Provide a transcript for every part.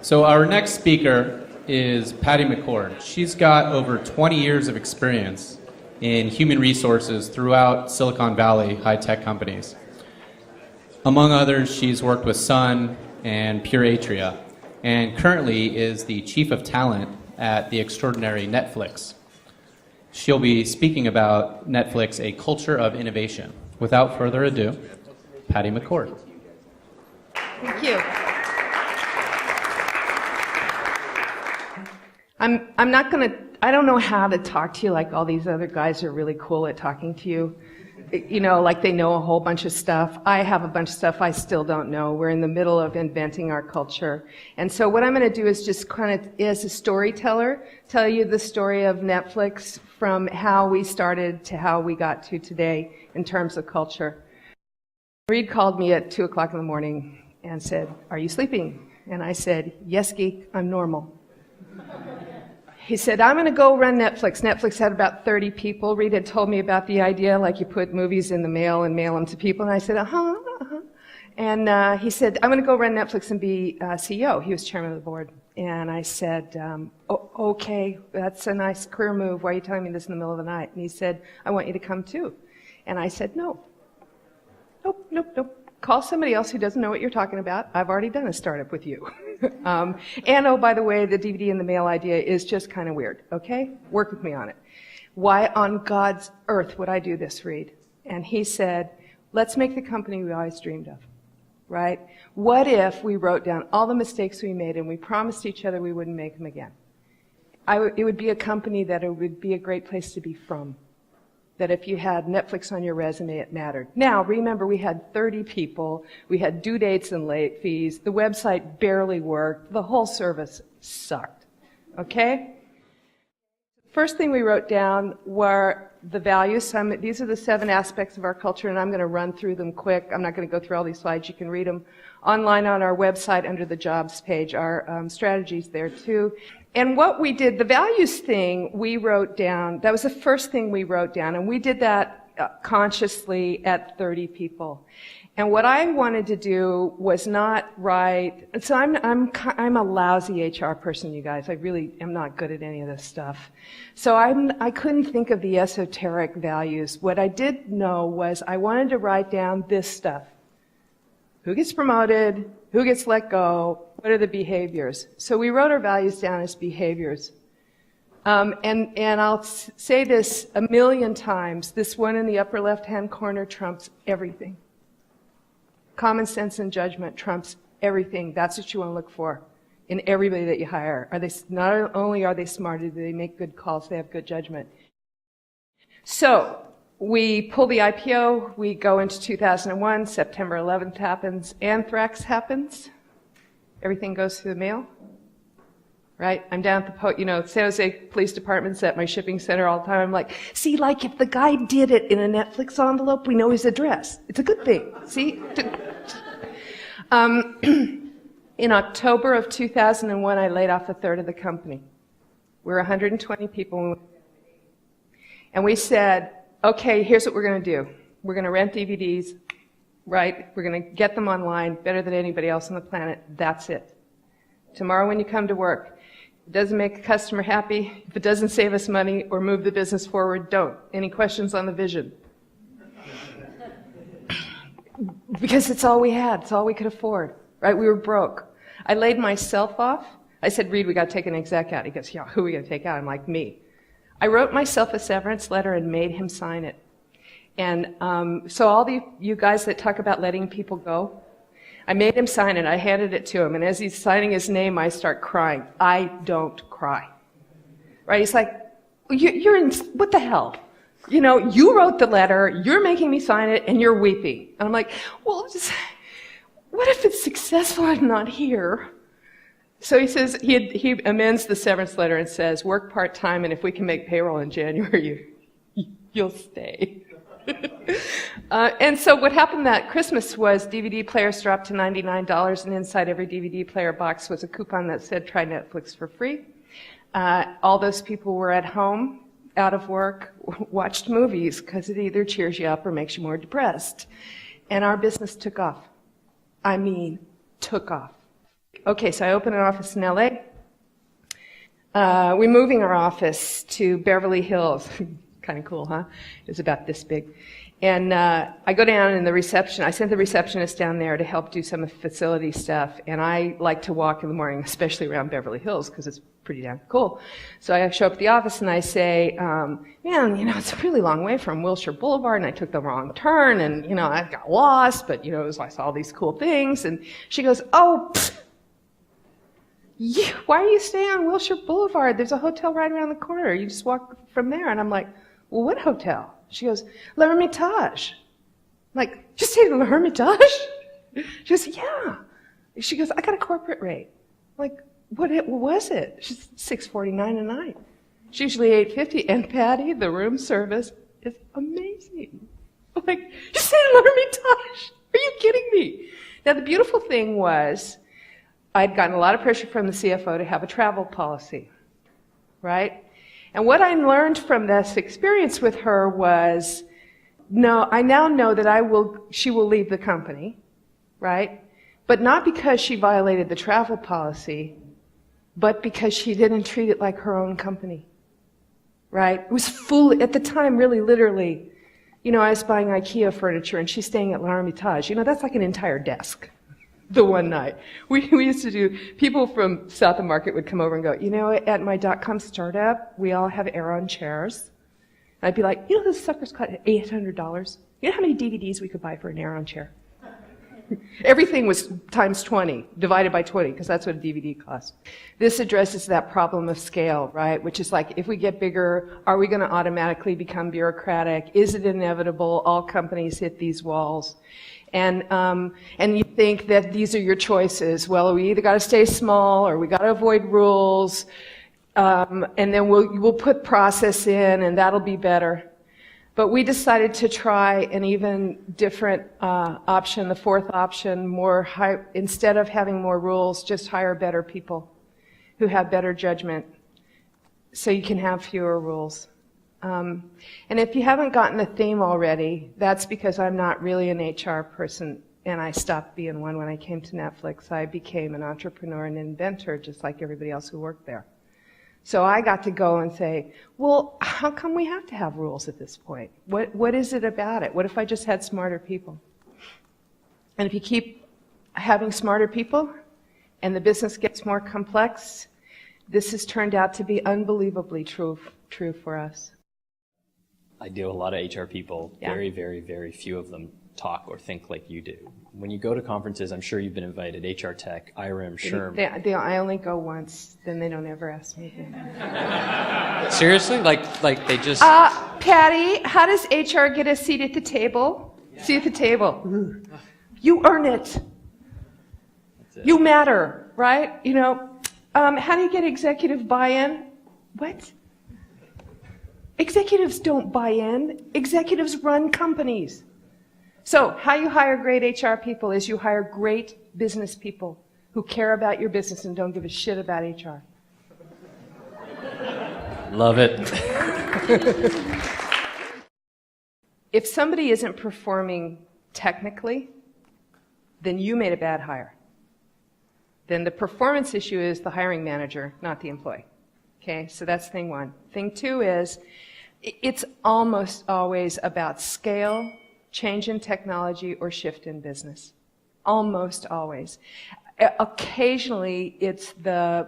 So our next speaker is Patty McCord. She's got over 20 years of experience in human resources throughout Silicon Valley high-tech companies. Among others, she's worked with Sun and Pure Atria, and currently is the Chief of Talent at the extraordinary Netflix. She'll be speaking about Netflix, a culture of innovation. Without further ado, Patty McCord. Thank you. I'm not going to, I don't know how to talk to you like all these other guys are really cool at talking to you. You know, like they know a whole bunch of stuff. I have a bunch of stuff I still don't know. We're in the middle of inventing our culture. And so what I'm going to do is just kind of, as a storyteller, tell you the story of Netflix from how we started to how we got to today in terms of culture. Reed called me at 2 o'clock in the morning and said, "Are you sleeping?" And I said, "Yes, geek, I'm normal." He said, "I'm going to go run Netflix." Netflix had about 30 people. Reed had told me about the idea, like you put movies in the mail and mail them to people. And I said, And he said, "I'm going to go run Netflix and be CEO. He was chairman of the board. And I said, "Okay, that's a nice career move. Why are you telling me this in the middle of the night?" And he said, "I want you to come too." And I said, "No. Nope. Call somebody else who doesn't know what you're talking about. I've already done a startup with you." And oh, by the way, the DVD in the mail idea is just kind of weird, okay? Work with me on it. Why on God's earth would I do this, Reed? And he said, "Let's make the company we always dreamed of, right? What if we wrote down all the mistakes we made and we promised each other we wouldn't make them again? It would be a company that it would be a great place to be from. That if you had Netflix on your resume, it mattered." Now, remember, we had 30 people. We had due dates and late fees. The website barely worked. The whole service sucked. Okay? First thing we wrote down were the values. These are the 7 aspects of our culture, and I'm going to run through them quick. I'm not going to go through all these slides. You can read them online on our website under the jobs page. Our strategy's there, too. And what we did, the values thing, we wrote down. That was the first thing we wrote down, and we did that consciously at 30 people. And what I wanted to do was not write. So I'm a lousy HR person, you guys. I really am not good at any of this stuff. So I couldn't think of the esoteric values. What I did know was I wanted to write down this stuff. Who gets promoted? Who gets let go? What are the behaviors? So we wrote our values down as behaviors. And I'll say this a million times. This one in the upper left-hand corner trumps everything. Common sense and judgment trumps everything. That's what you want to look for in everybody that you hire. Not only are they smart, do they make good calls, they have good judgment. So we pull the IPO, we go into 2001, September 11th happens, anthrax happens, everything goes through the mail, right? I'm down at the, San Jose Police Department's at my shipping center all the time. I'm like, see, like if the guy did it in a Netflix envelope, we know his address. It's a good thing, see? In October of 2001, I laid off a third of the company. We're 120 people, and we said, okay, here's what we're going to do. We're going to rent DVDs, right? We're going to get them online better than anybody else on the planet. That's it. Tomorrow when you come to work, if it doesn't make a customer happy, if it doesn't save us money or move the business forward, don't. Any questions on the vision? Because it's all we had. It's all we could afford, right? We were broke. I laid myself off. I said, "Reed, we got to take an exec out." He goes, "Yeah, who are we going to take out?" I'm like, "Me." I wrote myself a severance letter and made him sign it. And so all you guys that talk about letting people go, I made him sign it. I handed it to him. And as he's signing his name, I start crying. I don't cry. Right? He's like, you're in, what the hell? You wrote the letter, you're making me sign it, and you're weeping. And I'm like, well, what if it's successful and I'm not here? So he says, he amends the severance letter and says, "Work part-time, and if we can make payroll in January, you'll stay." And so what happened that Christmas was DVD players dropped to $99, and inside every DVD player box was a coupon that said, "Try Netflix for free." All those people were at home, out of work, watched movies, because it either cheers you up or makes you more depressed. And our business took off. I mean, took off. Okay, so I opened an office in LA. We're moving our office to Beverly Hills. Kind of cool, huh? It's about this big. And I go down in the reception. I sent the receptionist down there to help do some of the facility stuff. And I like to walk in the morning, especially around Beverly Hills, because it's pretty damn cool. So I show up at the office and I say, man, it's a really long way from Wilshire Boulevard, and I took the wrong turn, and, I got lost, but, it was, I saw all these cool things. And she goes, oh, pfft. Yeah, why are you staying on Wilshire Boulevard? There's a hotel right around the corner. You just walk from there. And I'm like, well, what hotel? She goes, La Hermitage. I'm like, you stayed at La Hermitage? She goes, yeah. She goes, I got a corporate rate. I'm like, what was it? She's $6.49 a night. It's usually $8.50. And Patty, the room service is amazing. I'm like, you stayed at La Hermitage? Are you kidding me? Now, the beautiful thing was, I'd gotten a lot of pressure from the CFO to have a travel policy, right? And what I learned from this experience with her was, no, I now know that she will leave the company, right? But not because she violated the travel policy, but because she didn't treat it like her own company, right? It was at the time, really, literally, I was buying IKEA furniture and she's staying at La Hermitage. That's like an entire desk. The one night. We used to do, people from South of Market would come over and go, at my .com startup, we all have Aeron chairs. And I'd be like, this sucker's cost $800. You know how many DVDs we could buy for an Aeron chair? Everything was times 20, divided by 20, because that's what a DVD costs. This addresses that problem of scale, right? Which is like, if we get bigger, are we going to automatically become bureaucratic? Is it inevitable? All companies hit these walls. And you think that these are your choices. Well, we either got to stay small or we got to avoid rules, and then we'll put process in, and that'll be better. But we decided to try an even different option, the fourth option, instead of having more rules, just hire better people who have better judgment, so you can have fewer rules. And if you haven't gotten the theme already, that's because I'm not really an HR person, and I stopped being one when I came to Netflix. I became an entrepreneur and inventor, just like everybody else who worked there. So I got to go and say, well, how come we have to have rules at this point? What is it about it? What if I just had smarter people? And if you keep having smarter people and the business gets more complex, this has turned out to be unbelievably true for us. I deal with a lot of HR people. Yeah. Very, very, very few of them talk or think like you do. When you go to conferences, I'm sure you've been invited, HR Tech, IRIM, SHRM. I only go once, then they don't ever ask me again. Seriously? Like they just... Patty, how does HR get a seat at the table? Yeah. Seat at the table. You earn it. You matter, right? How do you get executive buy-in? What? Executives don't buy in. Executives run companies. So how you hire great HR people is you hire great business people who care about your business and don't give a shit about HR. Love it. If somebody isn't performing technically, then you made a bad hire. Then the performance issue is the hiring manager, not the employee. Okay, so that's thing one. Thing two is, it's almost always about scale, change in technology, or shift in business. Almost always. Occasionally, it's the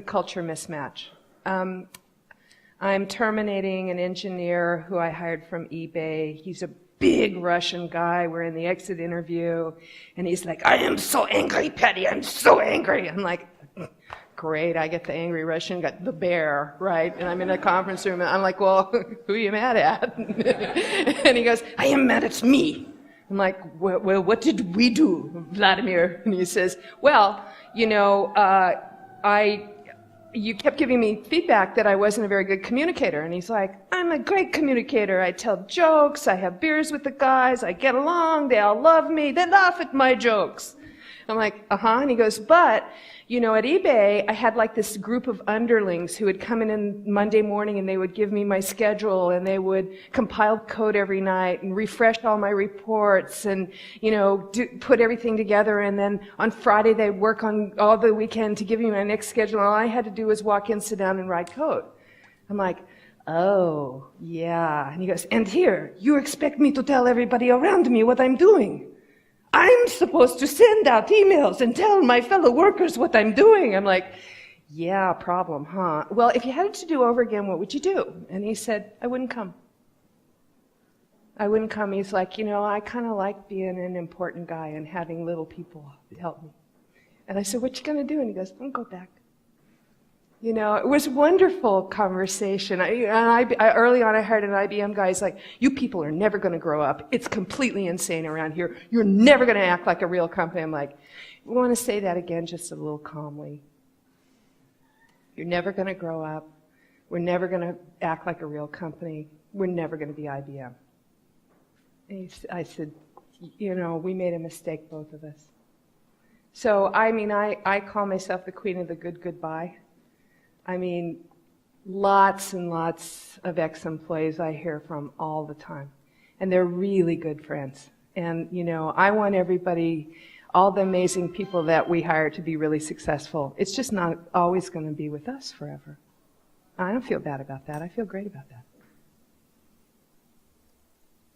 culture mismatch. I'm terminating an engineer who I hired from eBay. He's a big Russian guy. We're in the exit interview, and he's like, I am so angry, Patty, I'm so angry. I'm like, great, I get the angry Russian, got the bear, right? And I'm in a conference room, and I'm like, well, who are you mad at? And he goes, I am mad at me. I'm like, well, what did we do, Vladimir? And he says, well, you kept giving me feedback that I wasn't a very good communicator. And he's like, I'm a great communicator. I tell jokes, I have beers with the guys, I get along, they all love me, they laugh at my jokes. I'm like, uh-huh. And he goes, but, you know, at eBay, I had like this group of underlings who would come in Monday morning and they would give me my schedule and they would compile code every night and refresh all my reports and, you know, put everything together. And then on Friday, they'd work on all the weekend to give me my next schedule. And all I had to do was walk in, sit down, and write code. I'm like, oh, yeah. And he goes, and here, you expect me to tell everybody around me what I'm doing. I'm supposed to send out emails and tell my fellow workers what I'm doing. I'm like, yeah, problem, huh? Well, if you had it to do over again, what would you do? And he said, I wouldn't come. I wouldn't come. He's like, you know, I kind of like being an important guy and having little people help me. And I said, what you going to do? And he goes, I'll go back. You know, it was a wonderful conversation. Early on, I heard an IBM guy, he's like, you people are never going to grow up. It's completely insane around here. You're never going to act like a real company. I'm like, we want to say that again just a little calmly. You're never going to grow up. We're never going to act like a real company. We're never going to be IBM. And I said, you know, we made a mistake, both of us. So, I mean, I call myself the queen of the good goodbye. I mean, lots and lots of ex-employees I hear from all the time. And they're really good friends. And, you know, I want everybody, all the amazing people that we hire to be really successful. It's just not always going to be with us forever. I don't feel bad about that. I feel great about that.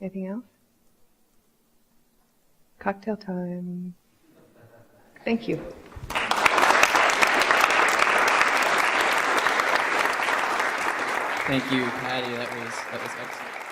Anything else? Cocktail time. Thank you. Thank you, Patty. That was excellent.